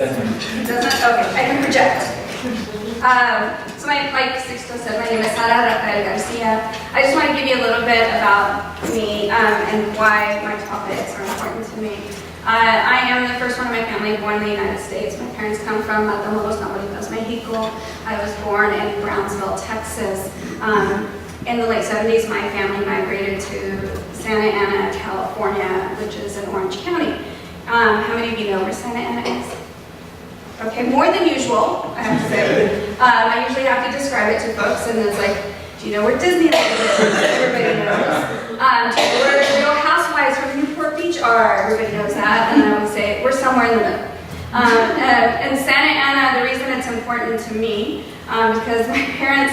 It doesn't? Okay, I can project. So like Sixto said, my name is Rafael Garcia. I just want to give you a little bit about me and why my topics are important to me. I am the first one in my family born in the United States. My parents come from Matamoros, Tamaulipas, Mexico. I was born in Brownsville, Texas. In the late 70s, my family migrated to Santa Ana, California, which is in Orange County. How many of you know where Santa Ana is? Okay, more than usual, I have to say. I usually have to describe it to folks, and it's like, do you know where Disneyland is? Everybody knows. Do you know where the Real Housewives from Newport Beach are? Everybody knows that. And I would say, we're somewhere in the middle. And Santa Ana, the reason it's important to me, because my parents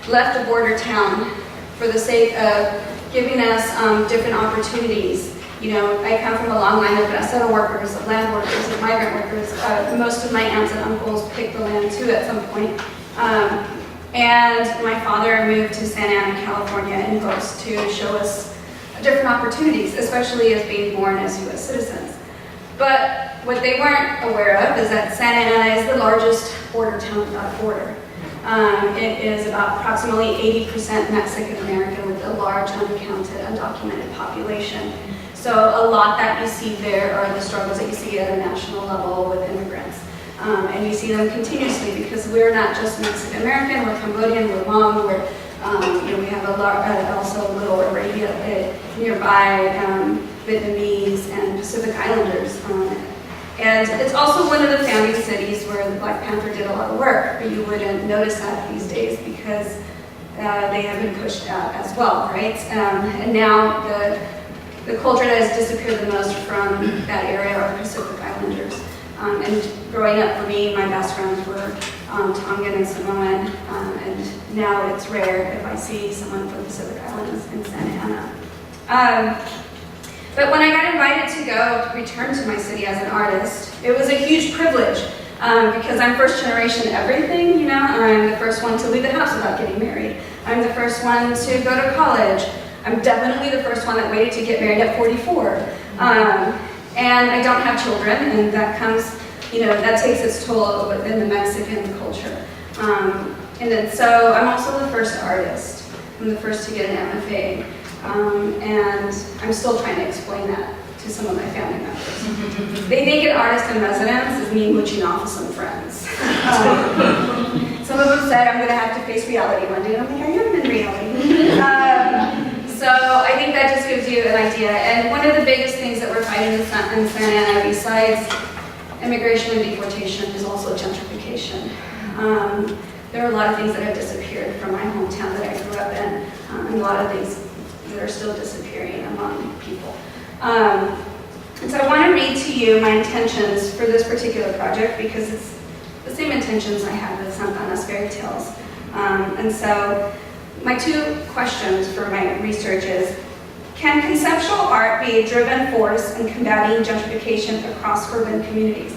left a border town for the sake of giving us different opportunities. You know, I come from a long line of bracero workers, of land workers, of migrant workers. Most of my aunts and uncles picked the land too at some point. And my father moved to Santa Ana, California in hopes to show us different opportunities, especially as being born as U.S. citizens. But what they weren't aware of is that Santa Ana is the largest border town without a border. It is about approximately 80% Mexican American with a large uncounted, undocumented population. So a lot that you see there are the struggles that you see at a national level with immigrants. And you see them continuously because we're not just Mexican American, we're Cambodian, we're Hmong, we're, you know, we have also Little Arabia nearby, Vietnamese and Pacific Islanders. And it's also one of the founding cities where the Black Panther did a lot of work, but you wouldn't notice that these days because they have been pushed out as well, right? And now the culture that has disappeared the most from that area are Pacific Islanders. And growing up for me, my best friends were Tongan and Samoan, and now it's rare if I see someone from the Pacific Islands in Santa Ana. But when I got invited to return to my city as an artist, it was a huge privilege because I'm first generation everything, you know. I'm the first one to leave the house without getting married. I'm the first one to go to college. I'm definitely the first one that waited to get married at 44. And I don't have children, and that comes, you know, that takes its toll within the Mexican culture. And then so I'm also the first artist. I'm the first to get an MFA. And I'm still trying to explain that to some of my family members. They think an artist in residence is me mooching off with some friends. Some of them said I'm going to have to face reality one day. I'm like, I am in reality. So I think that just gives you an idea. And one of the biggest things that we're fighting in Santa Ana, besides immigration and deportation, is also gentrification. There are a lot of things that have disappeared from my hometown that I grew up in, and a lot of things that are still disappearing among people. And so I want to read to you my intentions for this particular project because it's the same intentions I had with Santa Ana's fairy tales. And so my two questions for my research is, can conceptual art be a driven force in combating gentrification across urban communities?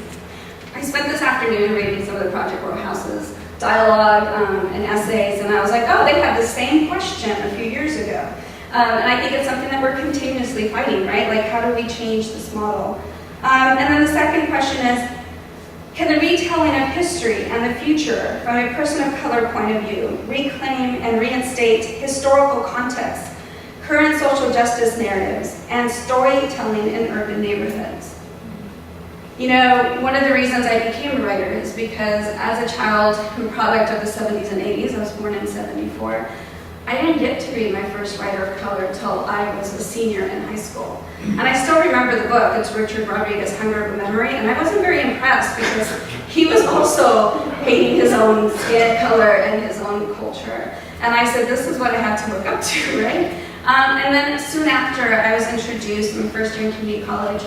I spent this afternoon reading some of the Project Row House's dialogue and essays, and I was like, oh, they had the same question a few years ago. And I think it's something that we're continuously fighting, right? Like, how do we change this model? And then the second question is, can the retelling of history and the future from a person of color point of view reclaim and reinstate historical context, current social justice narratives, and storytelling in urban neighborhoods? You know, one of the reasons I became a writer is because as a child, a product of the 70s and 80s, I was born in 74, I didn't get to read my first writer of color until I was a senior in high school. And I still remember the book. It's Richard Rodriguez' Hunger of Memory, and I wasn't very impressed because he was also hating his own skin color and his own culture. And I said, this is what I had to look up to, right? And then soon after, I was introduced in my first year in community college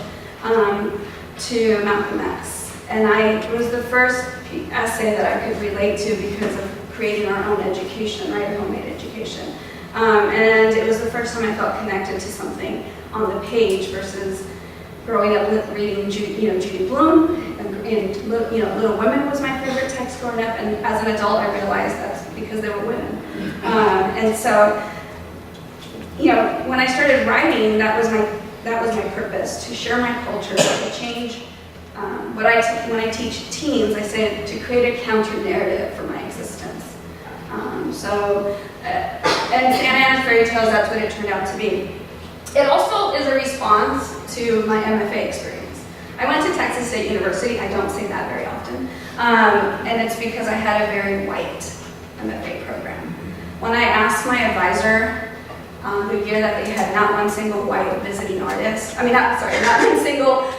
to Malcolm X. And it was the first essay that I could relate to because of creating our own education, right, a homemade education. And it was the first time I felt connected to something on the page versus growing up reading Judy Blume, and Little Women was my favorite text growing up, and as an adult I realized that's because they were women. And so, you know, when I started writing, that was my purpose, to share my culture, to change when I teach teens, I say to create a counter narrative for my existence. And Santa Ana fairy tales, that's what it turned out to be. It also is a response to my MFA experience. I went to Texas State University. I don't say that very often. And it's because I had a very white MFA program. When I asked my advisor the year that they had not one single white visiting artist, not one single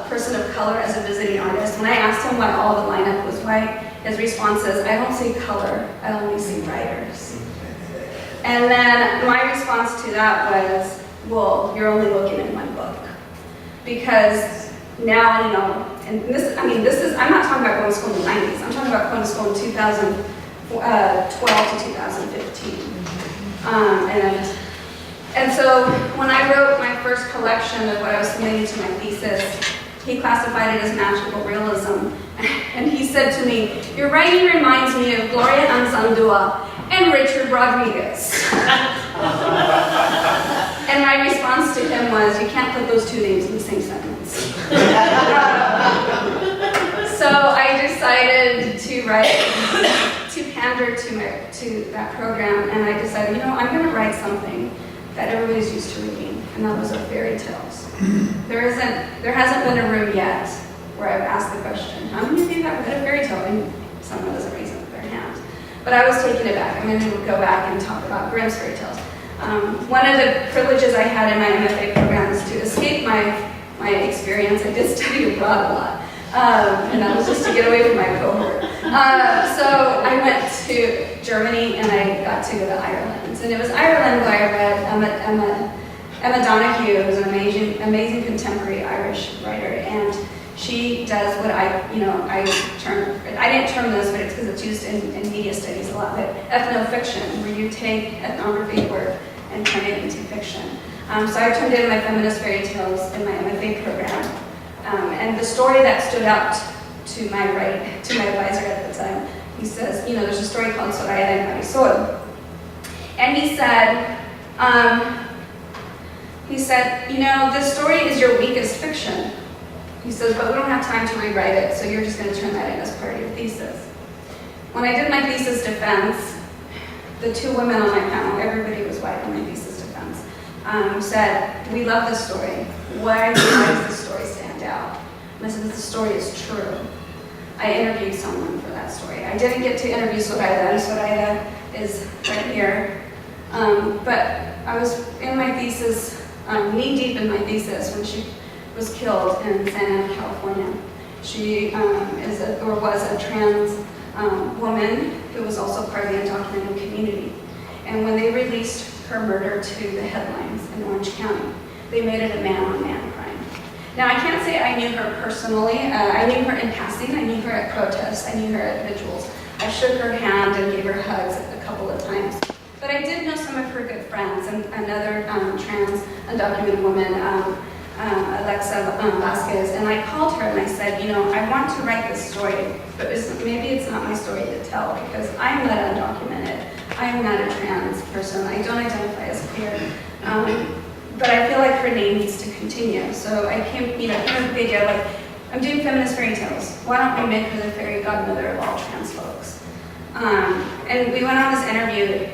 person of color as a visiting artist, when I asked him why all the lineup was white, his response is, I don't see color, I only see writers. And then my response to that was, well, you're only looking at one book. Because now, and this is, I'm not talking about going to school in the 90s, I'm talking about going to school in 2012 to 2015. And so when I wrote my first collection of what I was submitting to my thesis, he classified it as magical realism. And he said to me, your writing reminds me of Gloria Anzaldúa and Richard Rodriguez. And my response to him was, you can't put those two names in the same sentence. So I decided to pander to that program, and I decided, I'm going to write something that everybody's used to reading, and those are fairy tales. There hasn't been a room yet where I've asked the question, how many of you have read a fairy tale? And someone doesn't raise up their hand. But I was taking it back. I'm going to go back and talk about Grimm's fairy tales. One of the privileges I had in my MFA program is to escape my experience. I did study abroad a lot. And that was just to get away from my cohort. So I went to Germany and I got to go to Ireland. And it was Ireland where I read Emma Donoghue, who's an amazing contemporary Irish writer. And she does what I didn't term this, but it's because it's used in media studies a lot, but ethnofiction, where you take ethnography work and turn it into fiction. So I turned in my feminist fairy tales in my MFA program. And the story that stood out to my advisor at the time, he says, there's a story called Soraya and Marisol. And he said, this story is your weakest fiction. He says, but we don't have time to rewrite it, so you're just going to turn that in as part of your thesis. When I did my thesis defense, the two women on my panel, everybody was white on my thesis defense, said, we love this story. Why does this story stand out? And I said, the story is true. I interviewed someone for that story. I didn't get to interview Soraya, and Soraya is right here. But I was in my thesis, knee-deep in my thesis, when she was killed in Santa Ana, California. She was a trans woman who was also part of the undocumented community. And when they released her murder to the headlines in Orange County, they made it a man-on-man crime. Now, I can't say I knew her personally. I knew her in passing. I knew her at protests. I knew her at vigils. I shook her hand and gave her hugs a couple of times. But I did know some of her good friends, and another trans undocumented woman, Alexa Vasquez, and I called her and I said, I want to write this story, but maybe it's not my story to tell because I'm not undocumented. I'm not a trans person. I don't identify as queer. But I feel like her name needs to continue. So I came up with the idea of I'm doing feminist fairy tales. Why don't we make her the fairy godmother of all trans folks? And we went on this interview,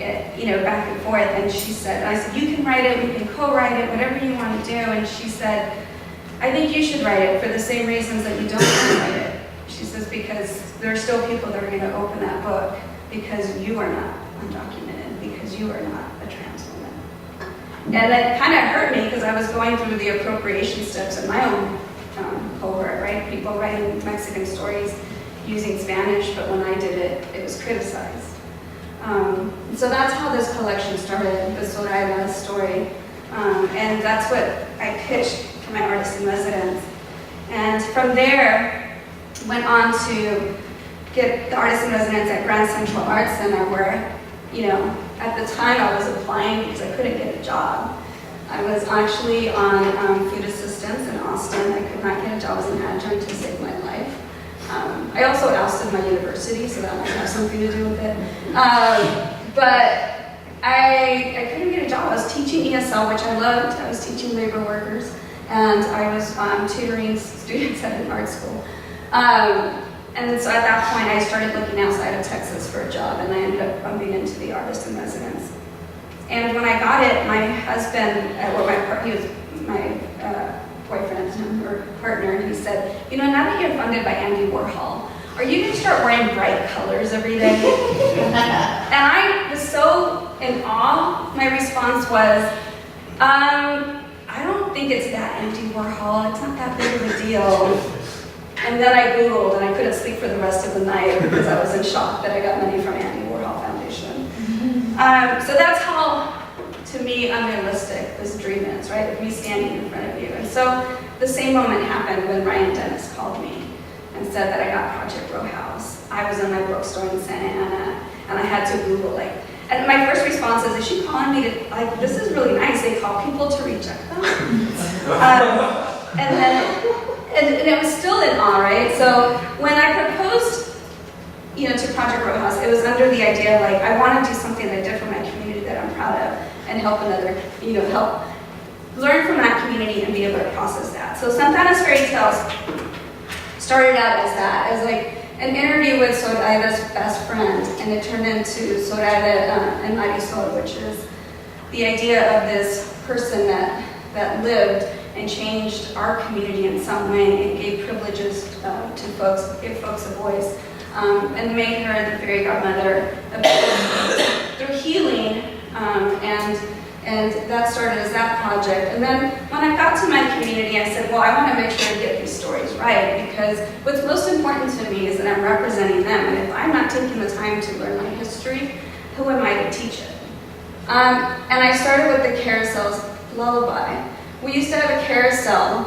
back and forth, and she said, I said, you can write it, we can co-write it, whatever you want to do. And she said, I think you should write it for the same reasons that you don't want to write it. She says, because there are still people that are going to open that book because you are not undocumented, because you are not a trans woman. And that kind of hurt me because I was going through the appropriation steps in my own cohort, right? People writing Mexican stories using Spanish, but when I did it, it was criticized. So that's how this collection started, the Soraya story. And that's what I pitched for my artist in residence. And from there, went on to get the artist in residence at Grand Central Arts Center where, at the time I was applying because I couldn't get a job. I was actually on food assistance in Austin. I could not get a job as an adjunct to save my life. I also ousted my university, so that might have something to do with it. But I couldn't get a job. I was teaching ESL, which I loved. I was teaching labor workers. and I was tutoring students at an art school. And so at that point, I started looking outside of Texas for a job, and I ended up bumping into the artist in residence. And when I got it, my husband, he was my boyfriend or partner, and he said, you know, now that you're funded by Andy Warhol, are you going to start wearing bright colors every day? And I was so in awe. My response was, I don't think it's that Andy Warhol. It's not that big of a deal. And then I Googled, and I couldn't sleep for the rest of the night because I was in shock that I got money from Andy Warhol Foundation. So that's how, to me, unrealistic this dream is, right? Of me standing in front of you. And so the same moment happened when Ryan Dennis called me and said that I got Project Row House. I was in my bookstore in Santa Ana, and I had to Google, and my first response is she calling me to, this is really nice, they call people to reject them? And it was still in awe, right? So when I proposed, to Project Row House, it was under the idea, I want to do something that I did for my community that I'm proud of, and help another, help learn from that community and be able to process that. So Santana's Fairy Tales started out as that, as an interview with Soraida's best friend, and it turned into Zoraida and Marisol, which is the idea of this person that lived and changed our community in some way and gave privileges to folks, gave folks a voice, and made her the fairy godmother through healing, and that started as that project. And then when I got to my community, I said, well, I want to make sure to get these stories right, because what's most important to me is that I'm representing them, and if I'm not taking the time to learn my history, who am I to teach it? And I started with the Carousel's Lullaby. We used to have a carousel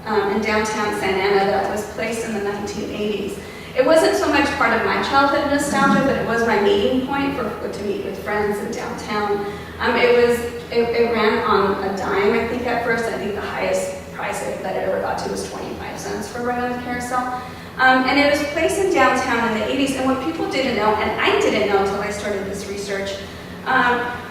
in downtown Santa Ana that was placed in the 1980s. It wasn't so much part of my childhood nostalgia, but it was my meeting point to meet with friends in downtown. It ran on a dime, I think, at first. I think the highest price that it ever got to was 25 cents for running the carousel. And it was placed in downtown in the 80s. And what people didn't know, and I didn't know until I started this research,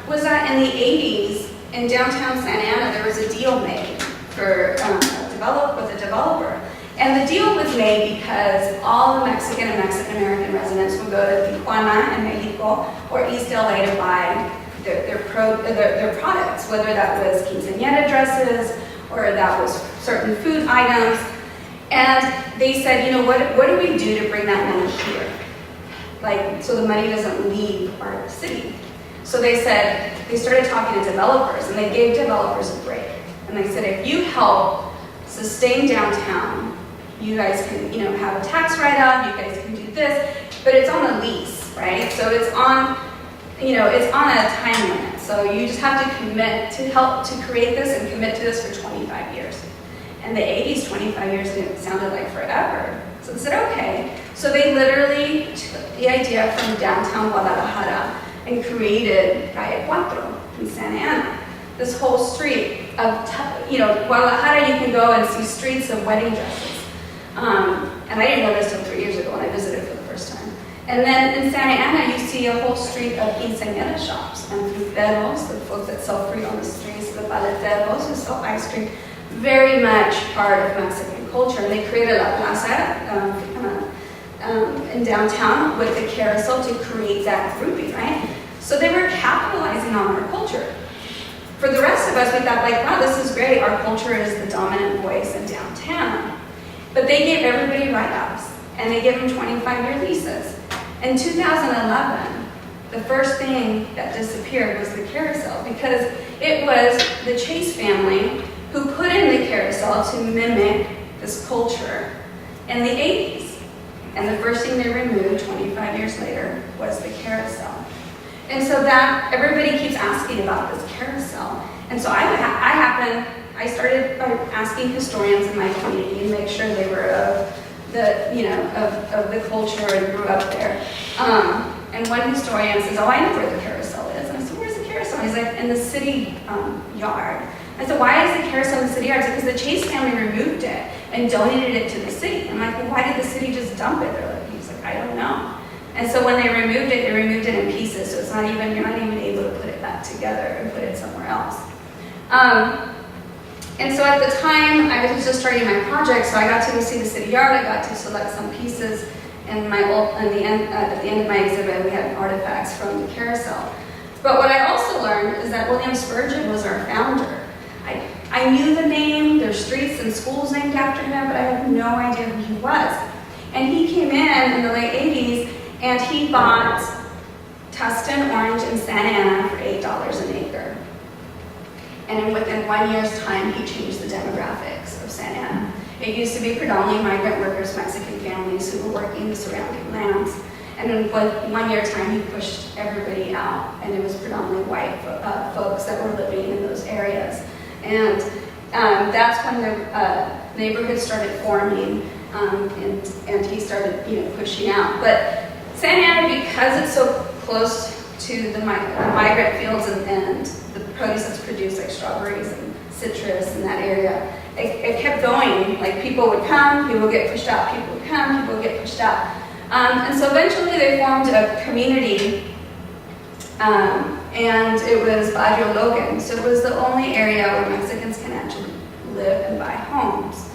was that in the 80s, in downtown Santa Ana, there was a deal made for with a developer. And the deal was made because all the Mexican and Mexican American residents would go to Tijuana and Mexico or East LA to buy their products, whether that was quinceañera dresses or that was certain food items. And they said, what do we do to bring that money here? So the money doesn't leave our city. So they started talking to developers, and they gave developers a break. And they said, if you help sustain downtown, you guys can, have a tax write-off, you guys can do this, but it's on a lease, right? So it's on, it's on a time limit. So you just have to commit to help to create this and commit to this for 25 years. And the 80s, 25 years sounded like forever. So they said, okay. So they literally took the idea from downtown Guadalajara and created Calle Cuatro in Santa Ana. This whole street of, Guadalajara, you can go and see streets of wedding dresses. And I didn't know this until 3 years ago when I visited for the first time. And then in Santa Ana, you see a whole street of quinceañera shops and fruteros, the folks that sell fruit on the streets, the paleteros who sell ice cream, very much part of Mexican culture. And they created a plaza in downtown with the carousel to create that grouping, right? So they were capitalizing on our culture. For the rest of us, we thought, wow, this is great. Our culture is the dominant voice in downtown. But they gave everybody write-offs, and they gave them 25-year leases. In 2011, the first thing that disappeared was the carousel, because it was the Chase family who put in the carousel to mimic this culture in the 80s. And the first thing they removed 25 years later was the carousel. And so that everybody keeps asking about this carousel. And so I started by asking historians in my community to make sure they were of the culture and grew up there. And one historian says, I know where the carousel is. And I said, where's the carousel? He's like, in the city yard. I said, why is the carousel in the city yard? Because the Chase family removed it and donated it to the city. I'm like, well, why did the city just dump it? He's like, I don't know. And so when they removed it in pieces, so you're not even able to put it back together and put it somewhere else. And so at the time, I was just starting my project, so I got to go see the city yard. I got to select some pieces. And at the end of my exhibit, we had artifacts from the carousel. But what I also learned is that William Spurgeon was our founder. I knew the name, there's streets and schools named after him, but I had no idea who he was. And he came in the late 80s, and he bought Tustin, Orange, and Santa Ana for $8 an acre. And within 1 year's time, he changed the demographics of Santa Ana. It used to be predominantly migrant workers, Mexican families who were working the surrounding lands. And in 1 year's time, he pushed everybody out, and it was predominantly white folks that were living in those areas. And that's when the neighborhood started forming, and he started, pushing out. But Santa Ana, because it's so close to the migrant fields and the produce that's produced, like strawberries and citrus in that area, it kept going. Like, people would come, people would get pushed out, people would come, people would get pushed out. And so eventually they formed a community, and it was Barrio Logan. So it was the only area where Mexicans can actually live and buy homes.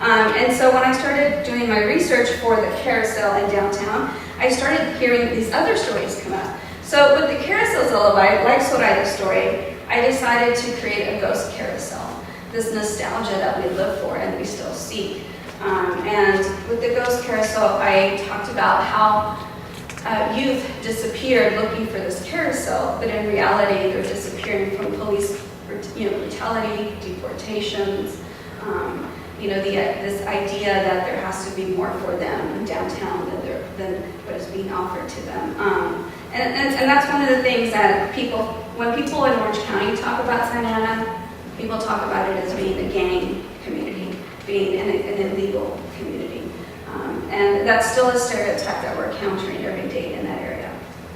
And so when I started doing my research for the carousel in downtown, I started hearing these other stories come up. So with the carousel's lullaby, like Soraya's story, I decided to create a ghost carousel, this nostalgia that we live for and we still seek. And with the ghost carousel, I talked about how youth disappeared looking for this carousel, but in reality, they're disappearing from police brutality, deportations, this idea that there has to be more for them in downtown than what is being offered to them. And that's one of the things that when people in Orange County talk about Santa Ana, people talk about it as being a gang community, being an illegal community. And that's still a stereotype that we're encountering every day in that area.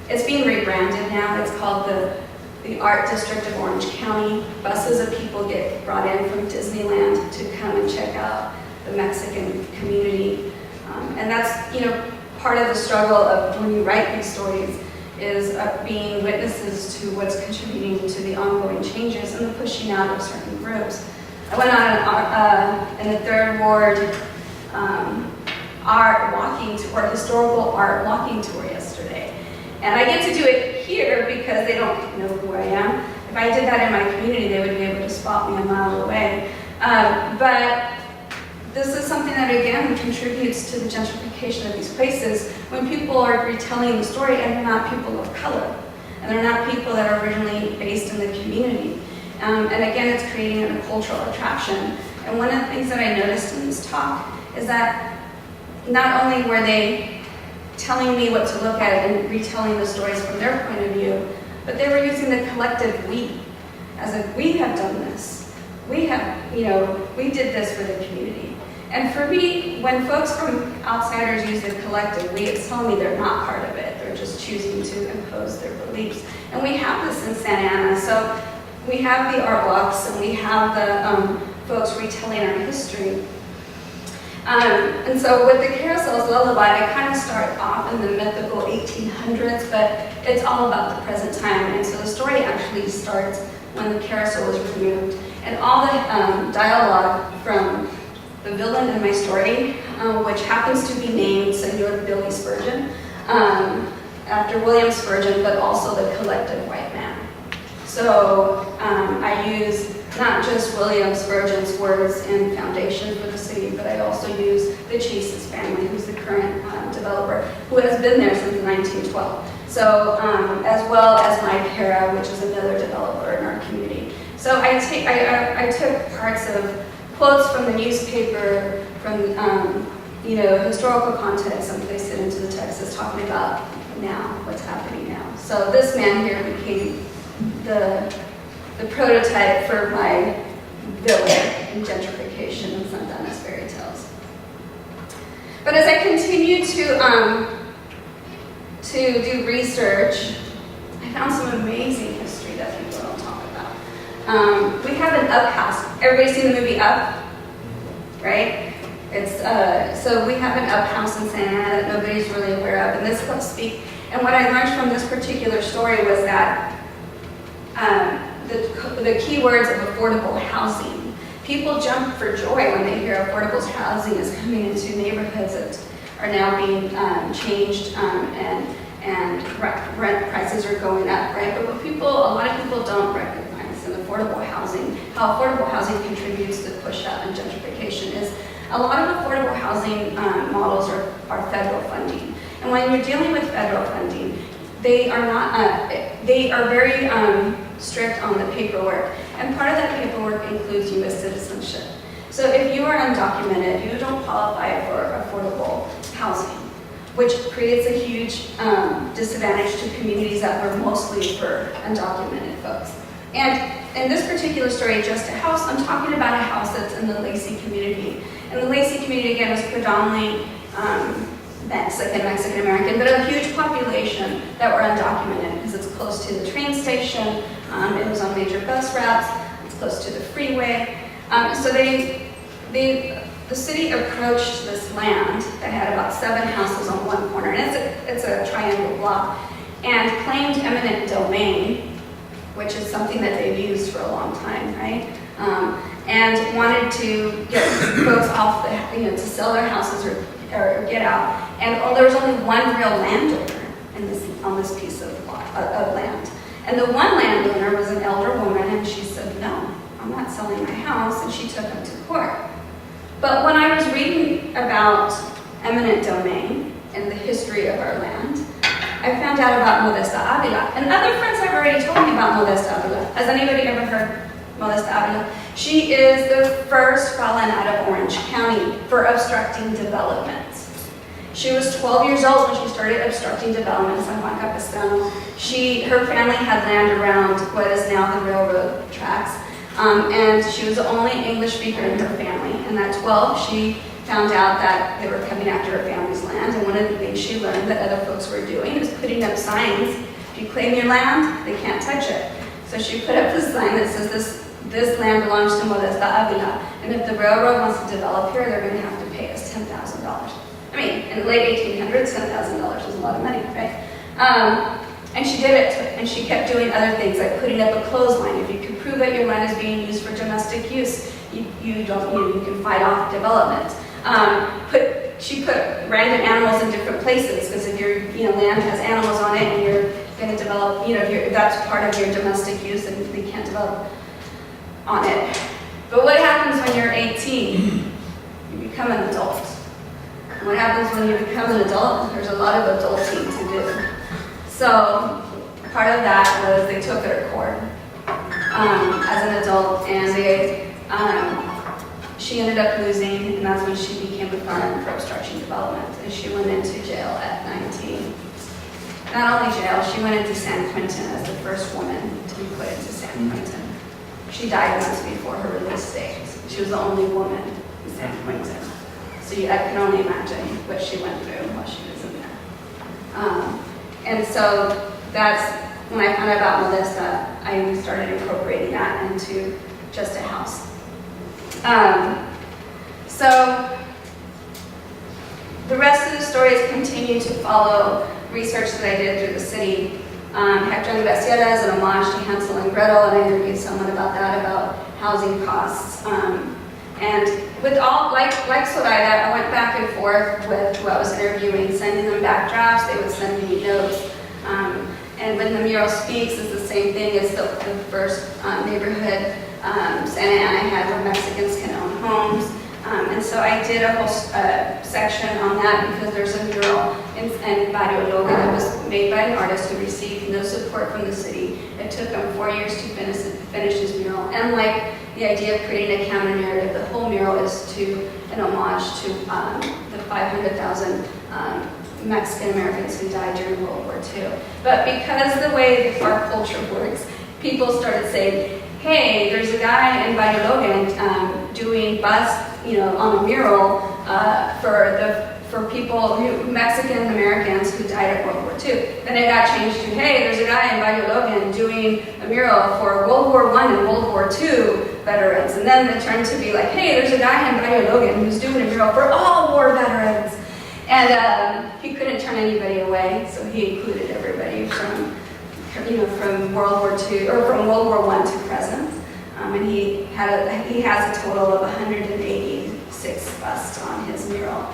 It's being rebranded now. It's called the Art District of Orange County. Buses of people get brought in from Disneyland to come and check out the Mexican community. And that's, part of the struggle of when you write these stories is being witnesses to what's contributing to the ongoing changes and the pushing out of certain groups. I went on in the Third Ward art walking tour, historical art walking tour yesterday. And I get to do it here because they don't know who I am. If I did that in my community, they would be able to spot me a mile away. But this is something that, again, contributes to the gentrification of these places when people are retelling the story and they're not people of color. And they're not people that are originally based in the community. And again, it's creating a cultural attraction. And one of the things that I noticed in this talk is that not only were they telling me what to look at and retelling the stories from their point of view, but they were using the collective we, as if we have done this. We have, we did this for the community. And for me, when folks from outsiders use the collective we, it's telling me they're not part of it. They're just choosing to impose their beliefs. And we have this in Santa Ana. So we have the art walks and we have the folks retelling our history. And so with the carousel's lullaby, I kind of start off in the mythical 1800s, but it's all about the present time. And so the story actually starts when the carousel was removed. And all the dialogue from the villain in my story, which happens to be named Senor Billy Spurgeon, after William Spurgeon, but also the collective white man. So I use not just William Spurgeon's words in foundation for the city, but I also use the Chase's family, who's the current developer, who has been there since 1912. So as well as my para, which is another developer in our community. So I took parts of quotes from the newspaper, from historical context, and placed it into the text as talking about now, what's happening now. So this man here became the prototype for my villain in gentrification and Santa Ana's fairy tales. But as I continued to do research, I found some amazing history that people don't talk about. We have an Up house. Everybody's seen the movie Up, right? So we have an Up house in Santa Ana that nobody's really aware of, and this helps speak. And what I learned from this particular story was that the keywords of affordable housing. people jump for joy when they hear affordable housing is coming into neighborhoods that are now being changed and rent prices are going up, right? But what a lot of people don't recognize in affordable housing, how affordable housing contributes to push out and gentrification is a lot of affordable housing models are federal funding. And when you're dealing with federal funding, they are very strict on the paperwork. And part of that paperwork includes U.S. citizenship. So if you are undocumented, you don't qualify for affordable housing, which creates a huge disadvantage to communities that were mostly for undocumented folks. And in this particular story, Just a House, I'm talking about a house that's in the Lacey community. And the Lacey community, again, was predominantly Mexican American, but a huge population that were undocumented because it's close to the train station, it was on major bus routes, it's close to the freeway. So the city approached this land that had about 7 houses on one corner, and it's a triangle block, and claimed eminent domain, which is something that they've used for a long time, right? And wanted to get folks off to sell their houses or get out. And there was only one real landowner on this piece of land. And the one landowner was an elder woman, and she said, no, I'm not selling my house, and she took him to court. But when I was reading about eminent domain and the history of our land, I found out about Modesta Avila. And other friends have already told me about Modesta Avila. Has anybody ever heard Modesta Avila? She is the first felon out of Orange County for obstructing development. She was 12 years old when she started obstructing development in San Juan Capistrano. Her family had land around what is now the railroad tracks, and she was the only English speaker in her family. And at 12, she found out that they were coming after her family's land, and one of the things she learned that other folks were doing is putting up signs. If you claim your land, they can't touch it. So she put up this sign that says this land belongs to Modesta Avila, and if the railroad wants to develop here, they're going to have to pay us $10,000. I mean, in the late 1800s, $10,000 was a lot of money, right? And she did it, and she kept doing other things, like putting up a clothesline. If you can prove that your land is being used for domestic use, you can fight off development. She put random animals in different places, because if your land has animals on it and you're going to develop, if that's part of your domestic use, then they can't develop on it. But what happens when you're 18? You become an adult. And what happens when you become an adult? There's a lot of adulting to do. So part of that was they took her to court as an adult, and she ended up losing, and that's when she became a felon for obstruction development, and she went into jail at 19. Not only jail, she went into San Quentin as the first woman to be put into San Quentin. She died months before her release date. She was the only woman in San Quentin. So I can only imagine what she went through while she was in there. And so that's when I found out about Modesta, I started incorporating that into Just a House. So the rest of the stories continue to follow research that I did through the city. Hector and Garcia as an homage to Hansel and Gretel, and I interviewed someone about that, about housing costs. And with all, like Soraya, I went back and forth with who I was interviewing, sending them back drafts, they would send me notes. And when the mural speaks, it's the same thing as the first neighborhood Santa Ana had where Mexicans can own homes. And so I did a whole section on that because there's a mural in Barrio Logan that was made by an artist who received no support from the city. It took him 4 years to finish his mural. And like the idea of creating a counter narrative, the whole mural is an homage to the 500,000 Mexican Americans who died during World War II. But because the way our culture works, people started saying, hey, there's a guy in Barrio Logan doing busts, on a mural for people, Mexican Americans who died at World War II. Then it got changed to, hey, there's a guy in Barrio Logan doing a mural for World War I and World War II veterans. And then it turned to be like, hey, there's a guy in Barrio Logan who's doing a mural for all war veterans. And he couldn't turn anybody away, so he included everybody from World War II, or from World War I to present. And he has a total of 186 busts on his mural.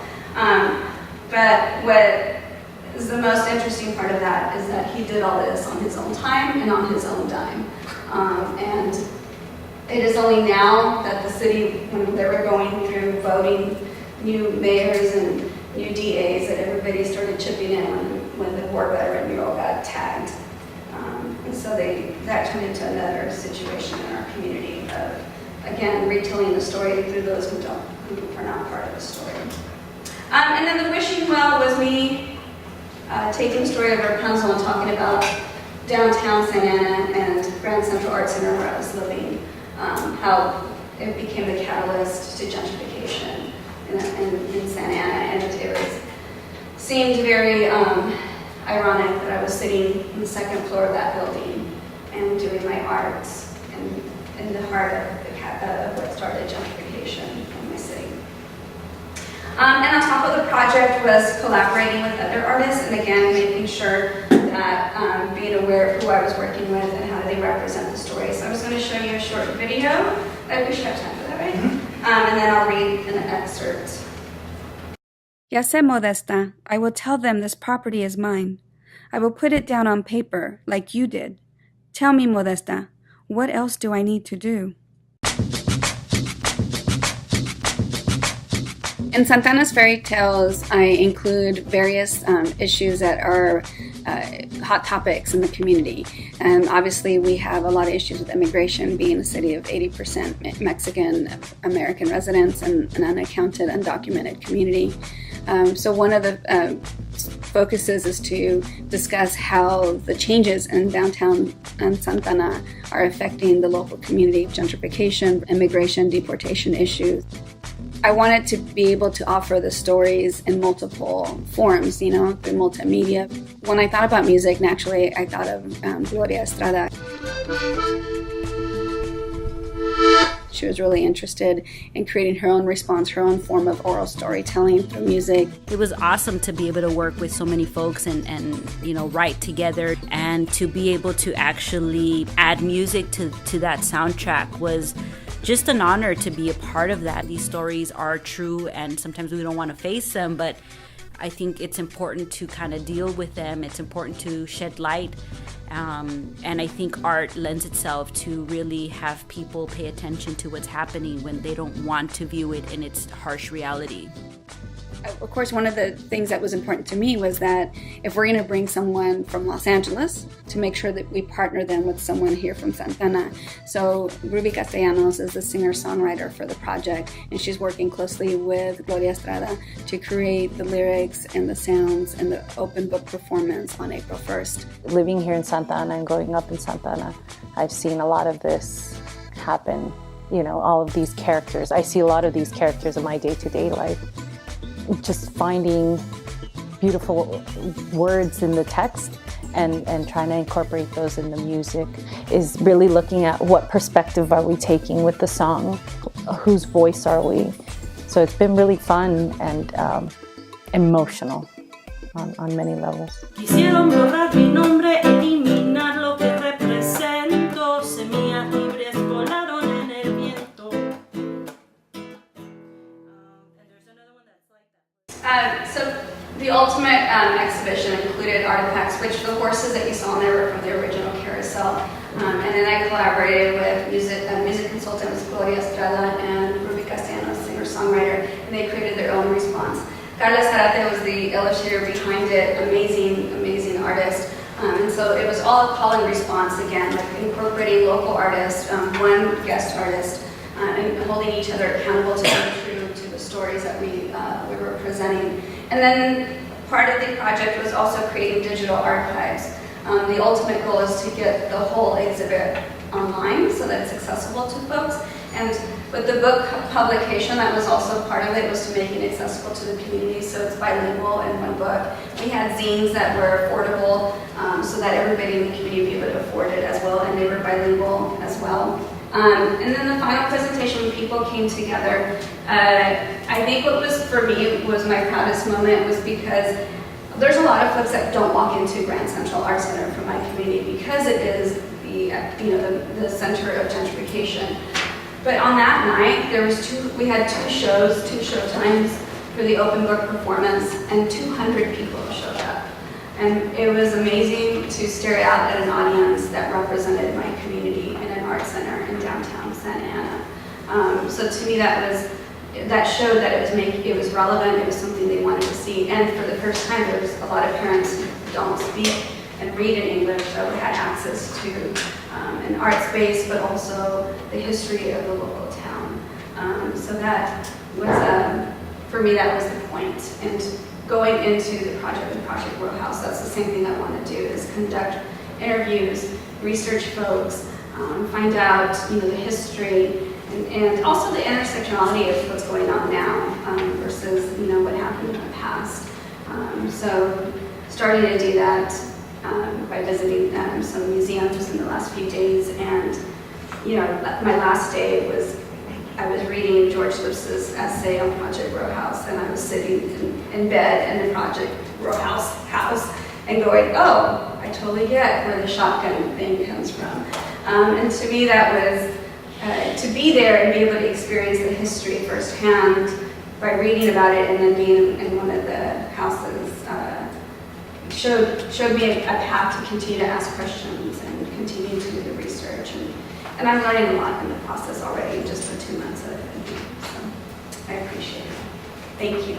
But what is the most interesting part of that is that he did all this on his own time and on his own dime. And it is only now that the city, when they were going through voting new mayors and new DAs, that everybody started chipping in when the war veteran mural got tagged. And so that turned into another situation in our community of, again, retelling the story through those who are not part of the story. And then the wishing well was me taking the story of Rapunzel and talking about downtown Santa Ana and Grand Central Arts Center where I was living, how it became the catalyst to gentrification in Santa Ana, and it seemed very ironic that I was sitting on the second floor of that building and doing my arts in the heart of what started gentrification in my city. And on top of the project was collaborating with other artists, and again, making sure that being aware of who I was working with and how they represent the story. So I was going to show you a short video. I wish I had time for that, right? And then I'll read an excerpt. Ya sé, Modesta. I will tell them this property is mine. I will put it down on paper, like you did. Tell me, Modesta, what else do I need to do? In Santana's fairy tales, I include various issues that are hot topics in the community. And obviously, we have a lot of issues with immigration, being a city of 80% Mexican American residents and an unaccounted, undocumented community. So one of the focuses is to discuss how the changes in downtown Santana are affecting the local community, gentrification, immigration, deportation issues. I wanted to be able to offer the stories in multiple forms, through multimedia. When I thought about music, naturally, I thought of Gloria Estrada. She was really interested in creating her own response, her own form of oral storytelling through music. It was awesome to be able to work with so many folks and write together, and to be able to actually add music to that soundtrack was just an honor to be a part of that. These stories are true, and sometimes we don't want to face them, but I think it's important to kind of deal with them. It's important to shed light. And I think art lends itself to really have people pay attention to what's happening when they don't want to view it in its harsh reality. Of course, one of the things that was important to me was that if we're going to bring someone from Los Angeles, to make sure that we partner them with someone here from Santana. So Ruby Castellanos is the singer-songwriter for the project, and she's working closely with Gloria Estrada to create the lyrics and the sounds and the open book performance on April 1st. Living here in Santana and growing up in Santana, I've seen a lot of this happen. All of these characters. I see a lot of these characters in my day-to-day life. Just finding beautiful words in the text and trying to incorporate those in the music is really looking at what perspective are we taking with the song, whose voice are we. So it's been really fun and emotional on many levels. Quisieron borrar mi nombre, eliminar lo que represento, semillas libres volaron en el viento. So the ultimate exhibition included artifacts, which the horses that you saw in there were from the original carousel. And then I collaborated with music consultant Gloria Estrada and Ruby Castellanos, singer-songwriter, and they created their own response. Carla Zarate was the illustrator behind it, amazing artist. And so it was all a call and response again, like incorporating local artists, one guest artist, and holding each other accountable to be true to the stories that we were presenting. And then part of the project was also creating digital archives. The ultimate goal is to get the whole exhibit online so that it's accessible to folks. And with the book publication, that was also part of it, was to make it accessible to the community, so it's bilingual in one book. We had zines that were affordable so that everybody in the community would be able to afford it as well, and they were bilingual as well. And then the final presentation, when people came together, I think what was, for me, was my proudest moment was because there's a lot of folks that don't walk into Grand Central Arts Center from my community because it is the be at, the center of gentrification. But on that night, we had two show times for the open book performance, and 200 people showed up. And it was amazing to stare out at an audience that represented my community in an art center in downtown Santa Ana. So to me, that showed that it was relevant, it was something they wanted to see. And for the first time, there was a lot of parents who don't speak and read in English that had access to an art space, but also the history of the local town. So that was, for me, that was the point. And going into the Project Row House, that's the same thing I want to do, is conduct interviews, research folks, find out, the history, and also the intersectionality of what's going on now versus, what happened in the past. So starting to do that by visiting some museums in the last few days, and my last day I was reading George Lips's essay on Project Row House, and I was sitting in bed in the Project Row House and going, oh, I totally get where the shotgun thing comes from. And to me, that was to be there and be able to experience the history firsthand by reading about it, and then being in one of the houses showed me a path to continue to ask questions and continue to do the research. And I'm learning a lot in the process already, just for 2 months that I've been here. So I appreciate it. Thank you.